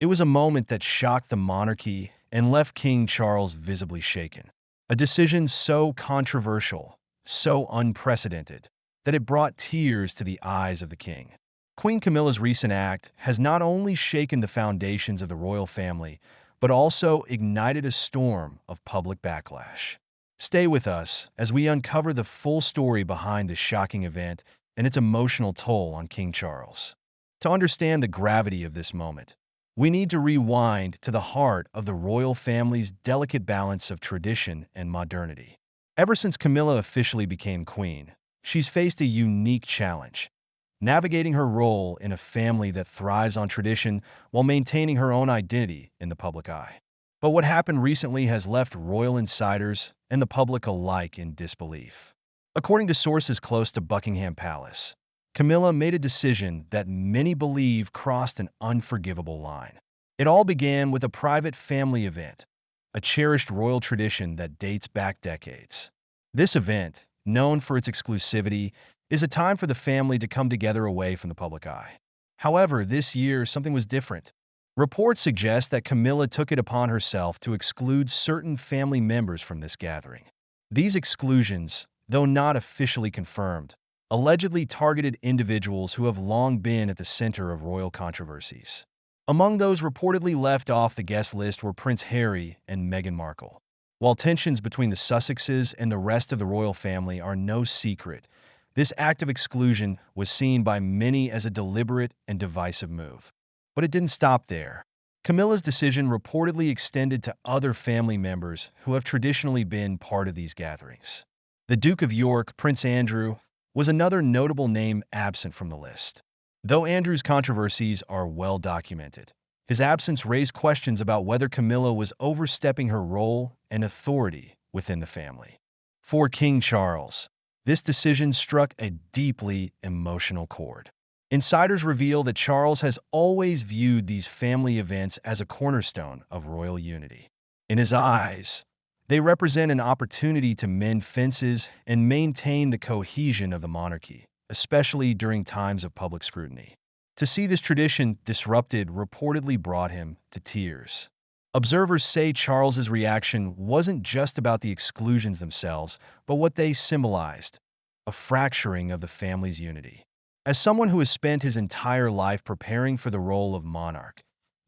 It was a moment that shocked the monarchy and left King Charles visibly shaken. A decision so controversial, so unprecedented, that it brought tears to the eyes of the king. Queen Camilla's recent act has not only shaken the foundations of the royal family, but also ignited a storm of public backlash. Stay with us as we uncover the full story behind this shocking event and its emotional toll on King Charles. To understand the gravity of this moment, we need to rewind to the heart of the royal family's delicate balance of tradition and modernity. Ever since Camilla officially became queen, she's faced a unique challenge, navigating her role in a family that thrives on tradition while maintaining her own identity in the public eye. But what happened recently has left royal insiders and the public alike in disbelief. According to sources close to Buckingham Palace, Camilla made a decision that many believe crossed an unforgivable line. It all began with a private family event, a cherished royal tradition that dates back decades. This event, known for its exclusivity, is a time for the family to come together away from the public eye. However, this year, something was different. Reports suggest that Camilla took it upon herself to exclude certain family members from this gathering. These exclusions, though not officially confirmed, allegedly targeted individuals who have long been at the center of royal controversies. Among those reportedly left off the guest list were Prince Harry and Meghan Markle. While tensions between the Sussexes and the rest of the royal family are no secret, this act of exclusion was seen by many as a deliberate and divisive move. But it didn't stop there. Camilla's decision reportedly extended to other family members who have traditionally been part of these gatherings. The Duke of York, Prince Andrew, was another notable name absent from the list. Though Andrew's controversies are well documented, his absence raised questions about whether Camilla was overstepping her role and authority within the family. For King Charles, this decision struck a deeply emotional chord. Insiders reveal that Charles has always viewed these family events as a cornerstone of royal unity. In his eyes, they represent an opportunity to mend fences and maintain the cohesion of the monarchy, especially during times of public scrutiny. To see this tradition disrupted reportedly brought him to tears. Observers say Charles's reaction wasn't just about the exclusions themselves, but what they symbolized, a fracturing of the family's unity. As someone who has spent his entire life preparing for the role of monarch,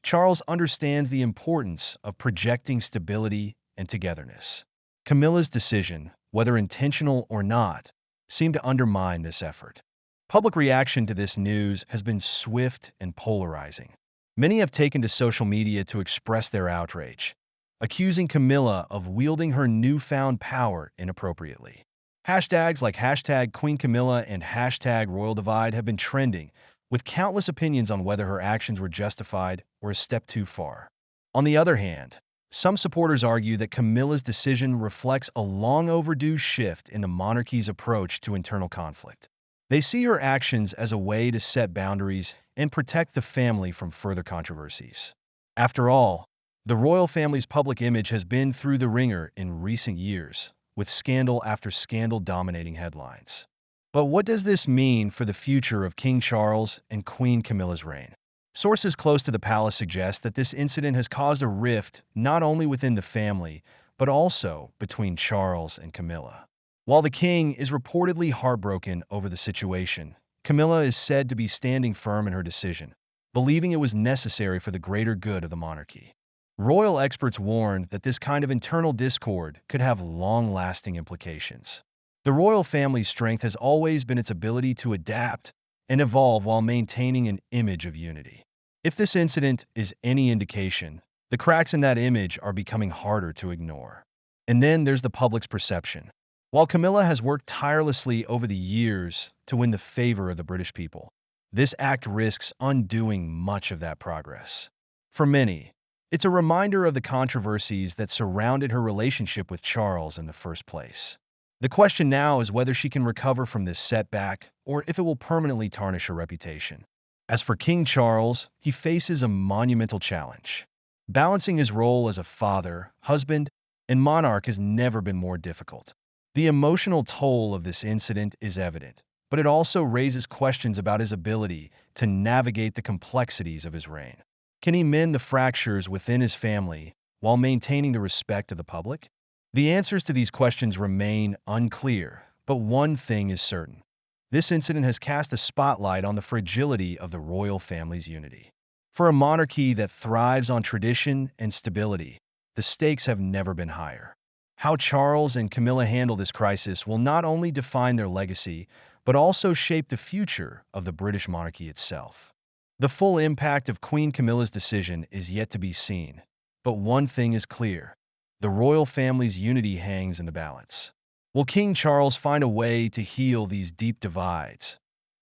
Charles understands the importance of projecting stability and togetherness. Camilla's decision, whether intentional or not, seemed to undermine this effort. Public reaction to this news has been swift and polarizing. Many have taken to social media to express their outrage, accusing Camilla of wielding her newfound power inappropriately. Hashtags like hashtag Queen Camilla and hashtag Royal Divide have been trending, with countless opinions on whether her actions were justified or a step too far. On the other hand, some supporters argue that Camilla's decision reflects a long overdue shift in the monarchy's approach to internal conflict. They see her actions as a way to set boundaries and protect the family from further controversies. After all, the royal family's public image has been through the ringer in recent years, with scandal after scandal dominating headlines. But what does this mean for the future of King Charles and Queen Camilla's reign? Sources close to the palace suggest that this incident has caused a rift not only within the family, but also between Charles and Camilla. While the king is reportedly heartbroken over the situation, Camilla is said to be standing firm in her decision, believing it was necessary for the greater good of the monarchy. Royal experts warned that this kind of internal discord could have long-lasting implications. The royal family's strength has always been its ability to adapt and evolve while maintaining an image of unity. If this incident is any indication, the cracks in that image are becoming harder to ignore. And then there's the public's perception. While Camilla has worked tirelessly over the years to win the favor of the British people, this act risks undoing much of that progress. For many, it's a reminder of the controversies that surrounded her relationship with Charles in the first place. The question now is whether she can recover from this setback or if it will permanently tarnish her reputation. As for King Charles, he faces a monumental challenge. Balancing his role as a father, husband, and monarch has never been more difficult. The emotional toll of this incident is evident, but it also raises questions about his ability to navigate the complexities of his reign. Can he mend the fractures within his family while maintaining the respect of the public? The answers to these questions remain unclear, but one thing is certain. This incident has cast a spotlight on the fragility of the royal family's unity. For a monarchy that thrives on tradition and stability, the stakes have never been higher. How Charles and Camilla handle this crisis will not only define their legacy, but also shape the future of the British monarchy itself. The full impact of Queen Camilla's decision is yet to be seen, but one thing is clear: the royal family's unity hangs in the balance. Will King Charles find a way to heal these deep divides?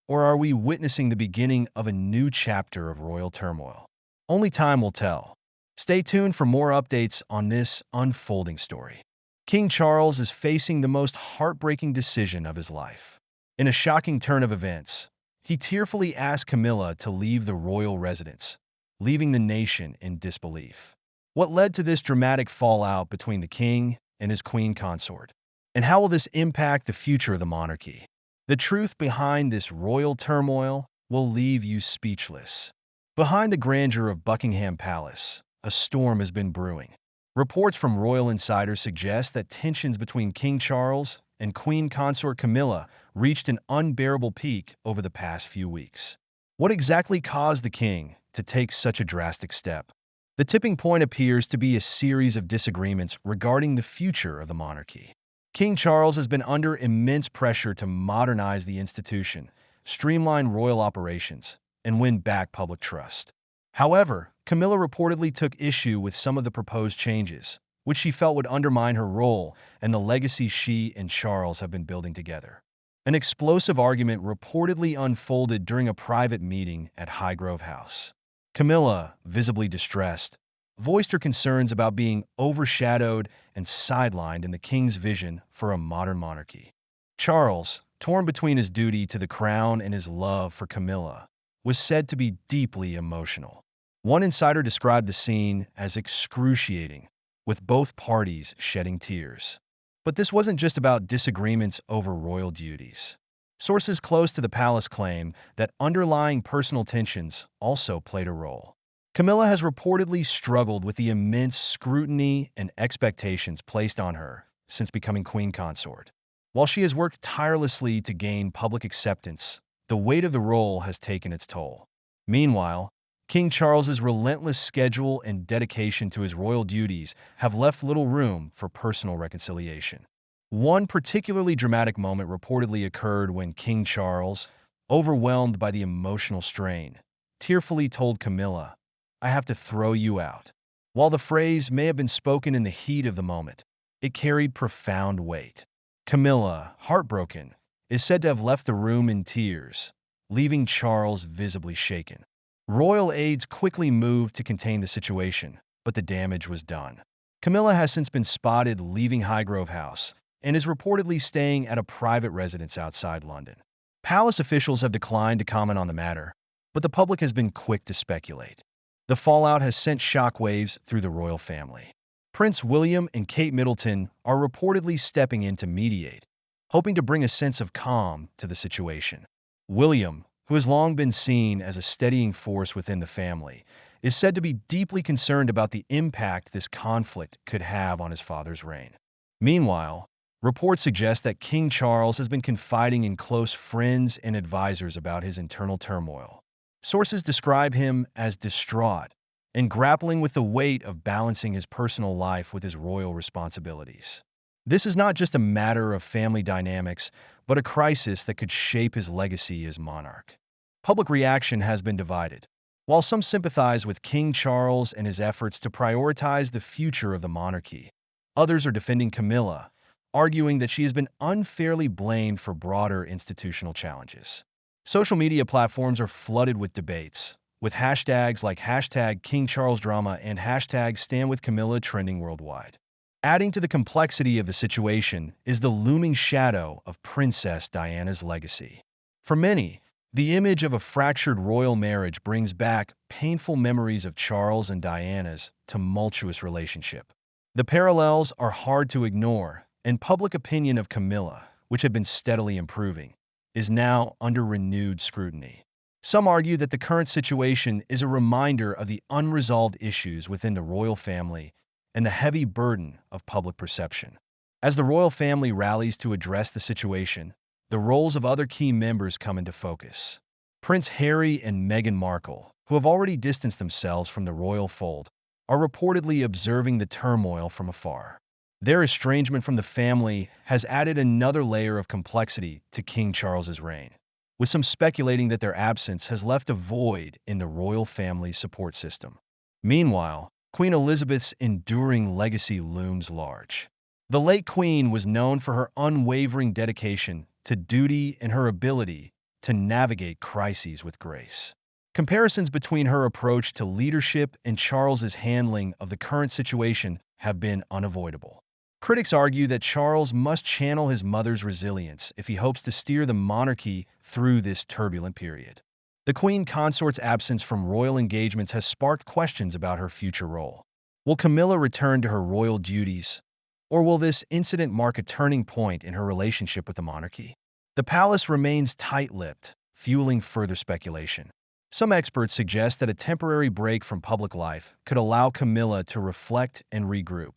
Or are we witnessing the beginning of a new chapter of royal turmoil? Only time will tell. Stay tuned for more updates on this unfolding story. King Charles is facing the most heartbreaking decision of his life. In a shocking turn of events, he tearfully asked Camilla to leave the royal residence, leaving the nation in disbelief. What led to this dramatic fallout between the king and his queen consort? And how will this impact the future of the monarchy? The truth behind this royal turmoil will leave you speechless. Behind the grandeur of Buckingham Palace, a storm has been brewing. Reports from royal insiders suggest that tensions between King Charles and Queen Consort Camilla reached an unbearable peak over the past few weeks. What exactly caused the king to take such a drastic step? The tipping point appears to be a series of disagreements regarding the future of the monarchy. King Charles has been under immense pressure to modernize the institution, streamline royal operations, and win back public trust. However, Camilla reportedly took issue with some of the proposed changes, which she felt would undermine her role and the legacy she and Charles have been building together. An explosive argument reportedly unfolded during a private meeting at Highgrove House. Camilla, visibly distressed, voiced her concerns about being overshadowed and sidelined in the king's vision for a modern monarchy. Charles, torn between his duty to the crown and his love for Camilla, was said to be deeply emotional. One insider described the scene as excruciating, with both parties shedding tears. But this wasn't just about disagreements over royal duties. Sources close to the palace claim that underlying personal tensions also played a role. Camilla has reportedly struggled with the immense scrutiny and expectations placed on her since becoming queen consort. While she has worked tirelessly to gain public acceptance, the weight of the role has taken its toll. Meanwhile, King Charles's relentless schedule and dedication to his royal duties have left little room for personal reconciliation. One particularly dramatic moment reportedly occurred when King Charles, overwhelmed by the emotional strain, tearfully told Camilla, "I have to throw you out." While the phrase may have been spoken in the heat of the moment, it carried profound weight. Camilla, heartbroken, is said to have left the room in tears, leaving Charles visibly shaken. Royal aides quickly moved to contain the situation, but the damage was done. Camilla has since been spotted leaving Highgrove House and is reportedly staying at a private residence outside London. Palace officials have declined to comment on the matter, but the public has been quick to speculate. The fallout has sent shockwaves through the royal family. Prince William and Kate Middleton are reportedly stepping in to mediate, hoping to bring a sense of calm to the situation. William, who has long been seen as a steadying force within the family, is said to be deeply concerned about the impact this conflict could have on his father's reign. Meanwhile, reports suggest that King Charles has been confiding in close friends and advisors about his internal turmoil. Sources describe him as distraught and grappling with the weight of balancing his personal life with his royal responsibilities. This is not just a matter of family dynamics, but a crisis that could shape his legacy as monarch. Public reaction has been divided. While some sympathize with King Charles and his efforts to prioritize the future of the monarchy, others are defending Camilla, arguing that she has been unfairly blamed for broader institutional challenges. Social media platforms are flooded with debates, with hashtags like #KingCharlesDrama and #StandWithCamilla trending worldwide. Adding to the complexity of the situation is the looming shadow of Princess Diana's legacy. For many, the image of a fractured royal marriage brings back painful memories of Charles and Diana's tumultuous relationship. The parallels are hard to ignore, and public opinion of Camilla, which had been steadily improving, is now under renewed scrutiny. Some argue that the current situation is a reminder of the unresolved issues within the royal family and the heavy burden of public perception. As the royal family rallies to address the situation, the roles of other key members come into focus. Prince Harry and Meghan Markle, who have already distanced themselves from the royal fold, are reportedly observing the turmoil from afar. Their estrangement from the family has added another layer of complexity to King Charles's reign, with some speculating that their absence has left a void in the royal family's support system. Meanwhile, Queen Elizabeth's enduring legacy looms large. The late Queen was known for her unwavering dedication to duty and her ability to navigate crises with grace. Comparisons between her approach to leadership and Charles's handling of the current situation have been unavoidable. Critics argue that Charles must channel his mother's resilience if he hopes to steer the monarchy through this turbulent period. The Queen Consort's absence from royal engagements has sparked questions about her future role. Will Camilla return to her royal duties, or will this incident mark a turning point in her relationship with the monarchy? The palace remains tight-lipped, fueling further speculation. Some experts suggest that a temporary break from public life could allow Camilla to reflect and regroup,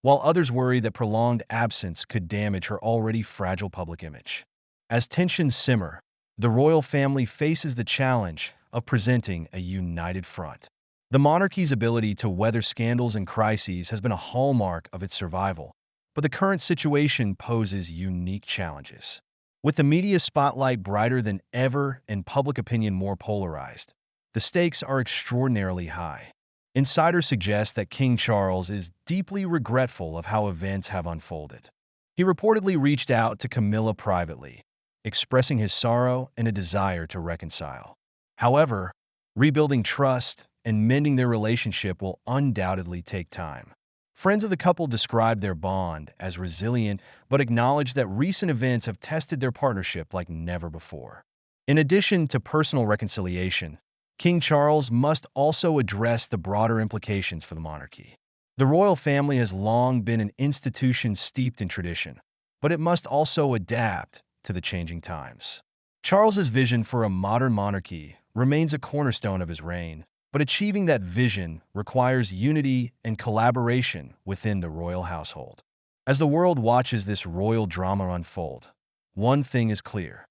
while others worry that prolonged absence could damage her already fragile public image. As tensions simmer, the royal family faces the challenge of presenting a united front. The monarchy's ability to weather scandals and crises has been a hallmark of its survival, but the current situation poses unique challenges. With the media spotlight brighter than ever and public opinion more polarized, the stakes are extraordinarily high. Insiders suggest that King Charles is deeply regretful of how events have unfolded. He reportedly reached out to Camilla privately, expressing his sorrow and a desire to reconcile. However, rebuilding trust and mending their relationship will undoubtedly take time. Friends of the couple described their bond as resilient but acknowledged that recent events have tested their partnership like never before. In addition to personal reconciliation, King Charles must also address the broader implications for the monarchy. The royal family has long been an institution steeped in tradition, but it must also adapt to the changing times. Charles's vision for a modern monarchy remains a cornerstone of his reign, but achieving that vision requires unity and collaboration within the royal household. As the world watches this royal drama unfold, one thing is clear: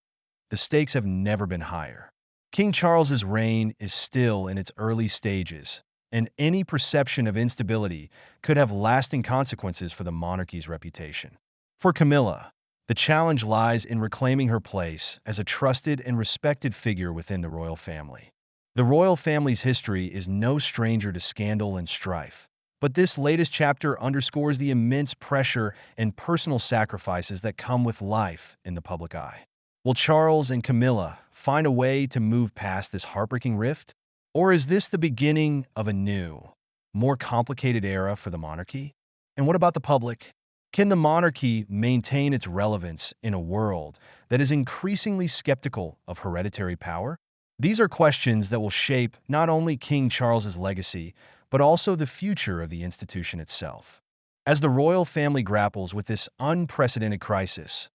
the stakes have never been higher. King Charles's reign is still in its early stages, and any perception of instability could have lasting consequences for the monarchy's reputation. For Camilla, the challenge lies in reclaiming her place as a trusted and respected figure within the royal family. The royal family's history is no stranger to scandal and strife, but this latest chapter underscores the immense pressure and personal sacrifices that come with life in the public eye. Will Charles and Camilla find a way to move past this heartbreaking rift? Or is this the beginning of a new, more complicated era for the monarchy? And what about the public? Can the monarchy maintain its relevance in a world that is increasingly skeptical of hereditary power? These are questions that will shape not only King Charles's legacy, but also the future of the institution itself. As the royal family grapples with this unprecedented crisis,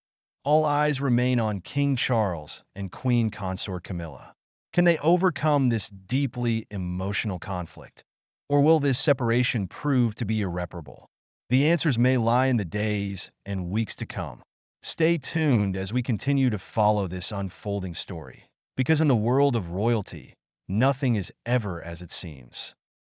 all eyes remain on King Charles and Queen Consort Camilla. Can they overcome this deeply emotional conflict? Or will this separation prove to be irreparable? The answers may lie in the days and weeks to come. Stay tuned as we continue to follow this unfolding story, because in the world of royalty, nothing is ever as it seems.